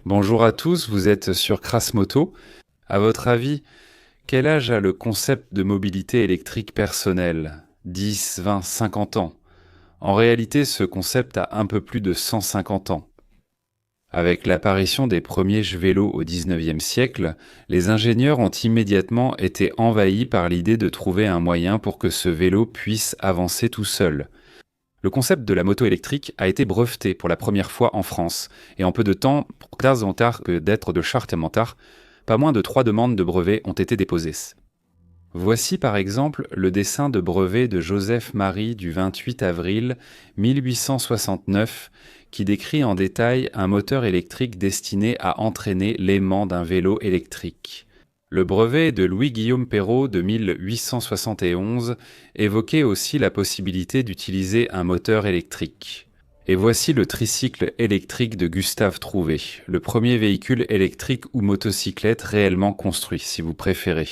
Bonjour à tous, vous êtes sur Crasmoto. À votre avis, quel âge a le concept de mobilité électrique personnelle? 10, 20, 50 ans? En réalité, ce concept a un peu plus de 150 ans. Avec l'apparition des premiers vélos au XIXe siècle, les ingénieurs ont immédiatement été envahis par l'idée de trouver un moyen pour que ce vélo puisse avancer tout seul. Le concept de la moto électrique a été breveté pour la première fois en France, et en peu de temps, pour tard que d'être de Chartementar, pas moins de 3 demandes de brevet ont été déposées. Voici par exemple le dessin de brevet de Joseph Marie du 28 avril 1869 qui décrit en détail un moteur électrique destiné à entraîner l'aimant d'un vélo électrique. Le brevet de Louis-Guillaume Perrault de 1871 évoquait aussi la possibilité d'utiliser un moteur électrique. Et voici le tricycle électrique de Gustave Trouvé, le premier véhicule électrique ou motocyclette réellement construit, si vous préférez.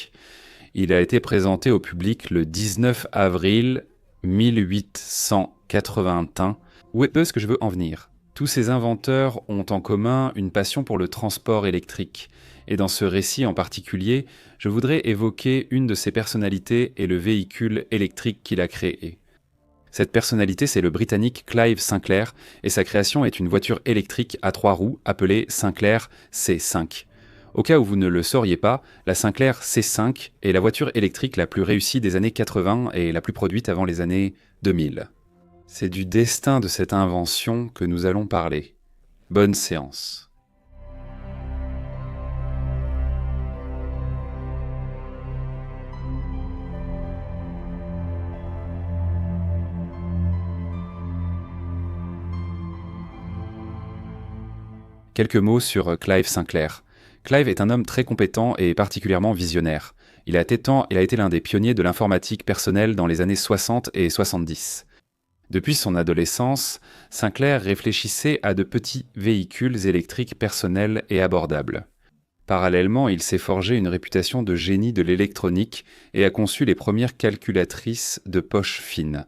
Il a été présenté au public le 19 avril 1881. Où est ce que je veux en venir? Tous ces inventeurs ont en commun une passion pour le transport électrique. Et dans ce récit en particulier, je voudrais évoquer une de ces personnalités et le véhicule électrique qu'il a créé. Cette personnalité, c'est le Britannique Clive Sinclair, et sa création est une voiture électrique à 3 roues appelée Sinclair C5. Au cas où vous ne le sauriez pas, la Sinclair C5 est la voiture électrique la plus réussie des années 80 et la plus produite avant les années 2000. C'est du destin de cette invention que nous allons parler. Bonne séance. Quelques mots sur Clive Sinclair. Clive est un homme très compétent et particulièrement visionnaire. Il a été l'un des pionniers de l'informatique personnelle dans les années 60 et 70. Depuis son adolescence, Sinclair réfléchissait à de petits véhicules électriques personnels et abordables. Parallèlement, il s'est forgé une réputation de génie de l'électronique et a conçu les premières calculatrices de poche fine.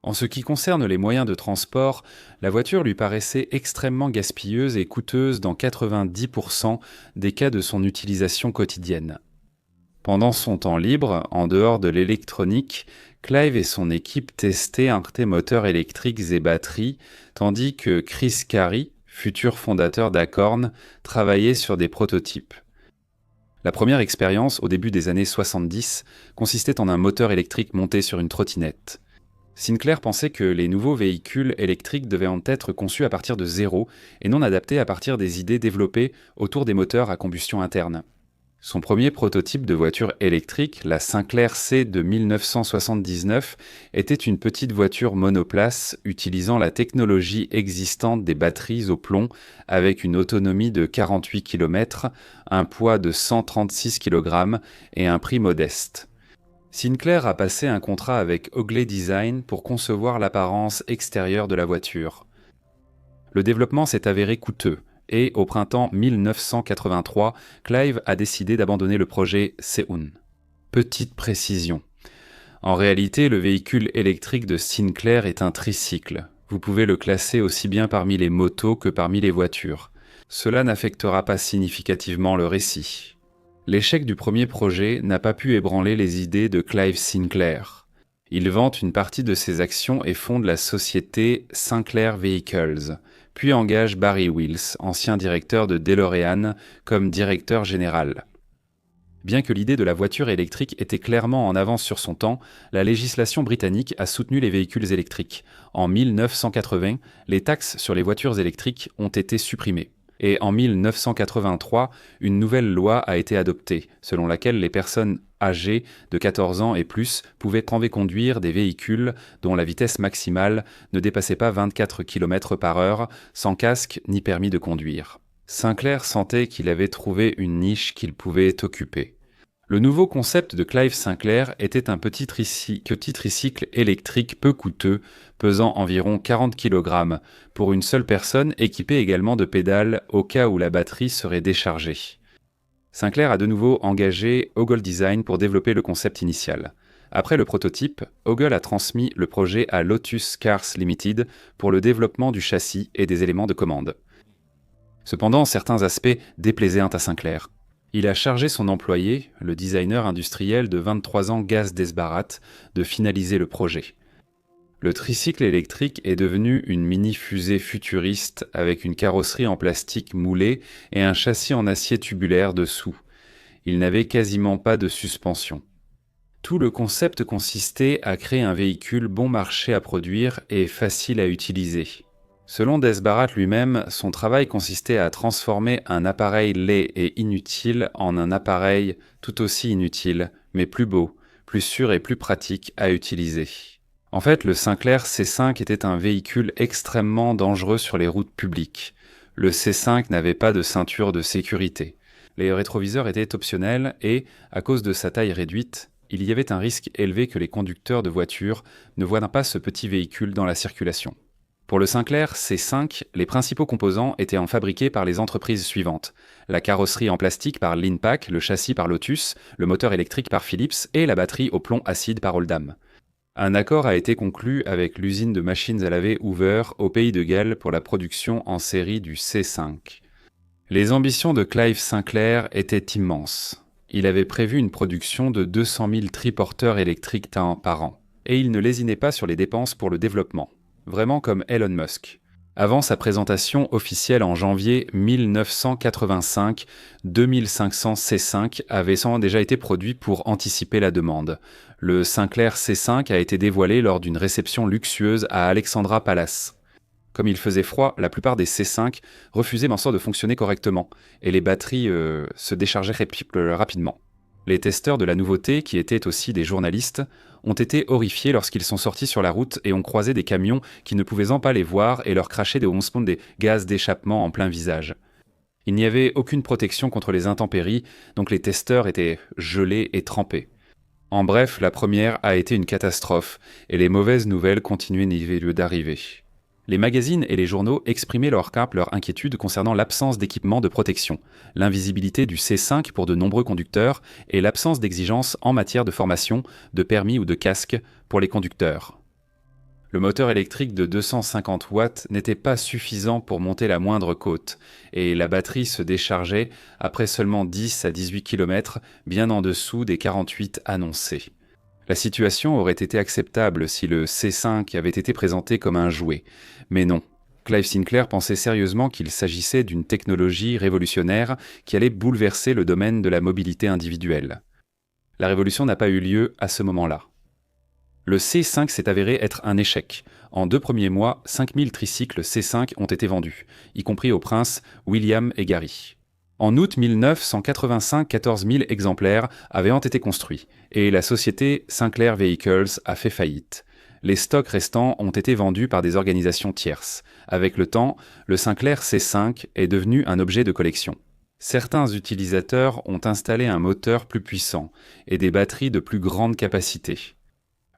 En ce qui concerne les moyens de transport, la voiture lui paraissait extrêmement gaspilleuse et coûteuse dans 90% des cas de son utilisation quotidienne. Pendant son temps libre, en dehors de l'électronique, Clive et son équipe testaient un moteurs électriques et batteries, tandis que Chris Carey, futur fondateur d'Acorn, travaillait sur des prototypes. La première expérience, au début des années 70, consistait en un moteur électrique monté sur une trottinette. Sinclair pensait que les nouveaux véhicules électriques devaient en être conçus à partir de zéro et non adaptés à partir des idées développées autour des moteurs à combustion interne. Son premier prototype de voiture électrique, la Sinclair C de 1979, était une petite voiture monoplace utilisant la technologie existante des batteries au plomb avec une autonomie de 48 km, un poids de 136 kg et un prix modeste. Sinclair a passé un contrat avec Ogley Design pour concevoir l'apparence extérieure de la voiture. Le développement s'est avéré coûteux et, au printemps 1983, Clive a décidé d'abandonner le projet Seun. Petite précision. En réalité, le véhicule électrique de Sinclair est un tricycle. Vous pouvez le classer aussi bien parmi les motos que parmi les voitures. Cela n'affectera pas significativement le récit. L'échec du premier projet n'a pas pu ébranler les idées de Clive Sinclair. Il vante une partie de ses actions et fonde la société Sinclair Vehicles, puis engage Barry Wills, ancien directeur de DeLorean, comme directeur général. Bien que l'idée de la voiture électrique était clairement en avance sur son temps, la législation britannique a soutenu les véhicules électriques. En 1980, les taxes sur les voitures électriques ont été supprimées. Et en 1983, une nouvelle loi a été adoptée, selon laquelle les personnes âgées de 14 ans et plus pouvaient conduire des véhicules dont la vitesse maximale ne dépassait pas 24 km/h, sans casque ni permis de conduire. Sinclair sentait qu'il avait trouvé une niche qu'il pouvait occuper. Le nouveau concept de Clive Sinclair était un petit tricycle électrique peu coûteux, pesant environ 40 kg, pour une seule personne, équipé également de pédales au cas où la batterie serait déchargée. Sinclair a de nouveau engagé Ogle Design pour développer le concept initial. Après le prototype, Ogle a transmis le projet à Lotus Cars Limited pour le développement du châssis et des éléments de commande. Cependant, certains aspects déplaisaient à Sinclair. Il a chargé son employé, le designer industriel de 23 ans Gaz Desbarat, de finaliser le projet. Le tricycle électrique est devenu une mini-fusée futuriste avec une carrosserie en plastique moulé et un châssis en acier tubulaire dessous. Il n'avait quasiment pas de suspension. Tout le concept consistait à créer un véhicule bon marché à produire et facile à utiliser. Selon Desbarat lui-même, son travail consistait à transformer un appareil laid et inutile en un appareil tout aussi inutile, mais plus beau, plus sûr et plus pratique à utiliser. En fait, le Sinclair C5 était un véhicule extrêmement dangereux sur les routes publiques. Le C5 n'avait pas de ceinture de sécurité. Les rétroviseurs étaient optionnels et, à cause de sa taille réduite, il y avait un risque élevé que les conducteurs de voitures ne voient pas ce petit véhicule dans la circulation. Pour le Sinclair C5, les principaux composants étaient fabriqués par les entreprises suivantes. La carrosserie en plastique par Linpack, le châssis par Lotus, le moteur électrique par Philips et la batterie au plomb acide par Oldham. Un accord a été conclu avec l'usine de machines à laver Hoover au pays de Galles pour la production en série du C5. Les ambitions de Clive Sinclair étaient immenses. Il avait prévu une production de 200 000 triporteurs électriques par an. Et il ne lésinait pas sur les dépenses pour le développement. Vraiment comme Elon Musk. Avant sa présentation officielle en janvier 1985, 2500 C5 avaient déjà été produits pour anticiper la demande. Le Sinclair C5 a été dévoilé lors d'une réception luxueuse à Alexandra Palace. Comme il faisait froid, la plupart des C5 refusaient de fonctionner correctement, et les batteries se déchargeaient rapidement. Les testeurs de la nouveauté, qui étaient aussi des journalistes, ont été horrifiés lorsqu'ils sont sortis sur la route et ont croisé des camions qui ne pouvaient pas les voir et leur crachaient des gaz d'échappement en plein visage. Il n'y avait aucune protection contre les intempéries, donc les testeurs étaient gelés et trempés. En bref, la première a été une catastrophe, et les mauvaises nouvelles continuaient d'arriver. Les magazines et les journaux exprimaient leur inquiétude concernant l'absence d'équipement de protection, l'invisibilité du C5 pour de nombreux conducteurs et l'absence d'exigences en matière de formation, de permis ou de casque pour les conducteurs. Le moteur électrique de 250 watts n'était pas suffisant pour monter la moindre côte, et la batterie se déchargeait après seulement 10 à 18 km, bien en dessous des 48 annoncés. La situation aurait été acceptable si le C5 avait été présenté comme un jouet. Mais non. Clive Sinclair pensait sérieusement qu'il s'agissait d'une technologie révolutionnaire qui allait bouleverser le domaine de la mobilité individuelle. La révolution n'a pas eu lieu à ce moment-là. Le C5 s'est avéré être un échec. En 2 premiers mois, 5000 tricycles C5 ont été vendus, y compris aux princes William et Gary. En août 1985, 14 000 exemplaires avaient été construits, et la société Sinclair Vehicles a fait faillite. Les stocks restants ont été vendus par des organisations tierces. Avec le temps, le Sinclair C5 est devenu un objet de collection. Certains utilisateurs ont installé un moteur plus puissant et des batteries de plus grande capacité.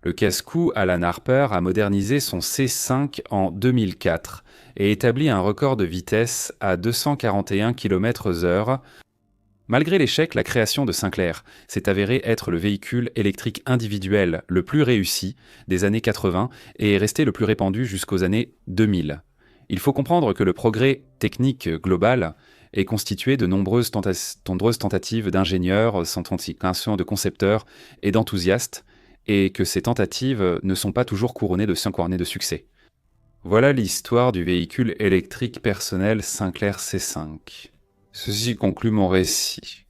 Le casse-cou Alan Harper a modernisé son C5 en 2004 et établi un record de vitesse à 241 km/h. Malgré l'échec, la création de Sinclair s'est avérée être le véhicule électrique individuel le plus réussi des années 80 et est resté le plus répandu jusqu'aux années 2000. Il faut comprendre que le progrès technique global est constitué de nombreuses tentatives d'ingénieurs, de concepteurs et d'enthousiastes, et que ces tentatives ne sont pas toujours couronnées de succès. Voilà l'histoire du véhicule électrique personnel Sinclair C5. Ceci conclut mon récit.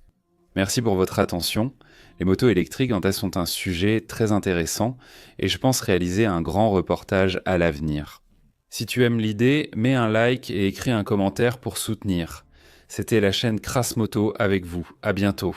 Merci pour votre attention. Les motos électriques sont un sujet très intéressant et je pense réaliser un grand reportage à l'avenir. Si tu aimes l'idée, mets un like et écris un commentaire pour soutenir. C'était la chaîne Crass Moto avec vous. À bientôt.